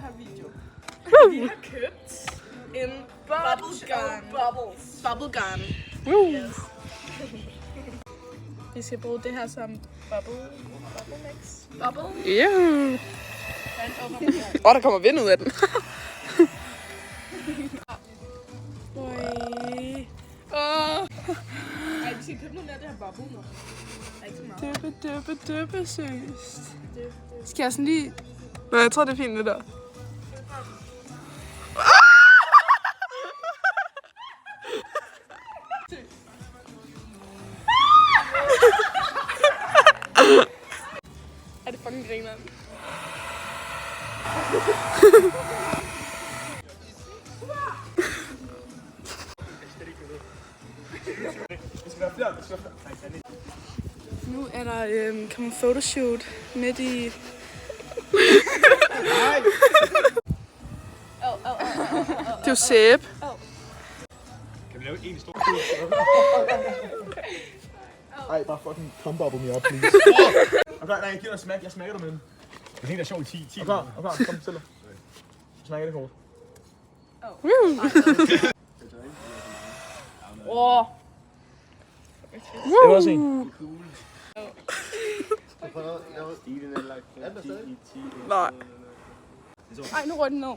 her video. Vi har købt en bubblegum. Yes. Vi skal bruge det her som bubble mix. Bubble? Yeah. Der kommer vind ud af den. Ej, vi skal købe noget mere af det her bubble nu. Ikke så meget. Døbe, seriøst. Skal jeg sådan lige... Nå, jeg tror, det er fint, det der. Er det fucking grineren? Nu er der kommet photoshoot midt i... Det er jo sæbe. Kan vi lave en stor Ej, bare fucking pump me up, please. Okay, nej, jeg giver dig en smag. Jeg smager dig med den. Det er en, der er sjov i 10. Okay, kom til dig. Smager det kort. Det var se. Nej. Ej, nu rører den ned.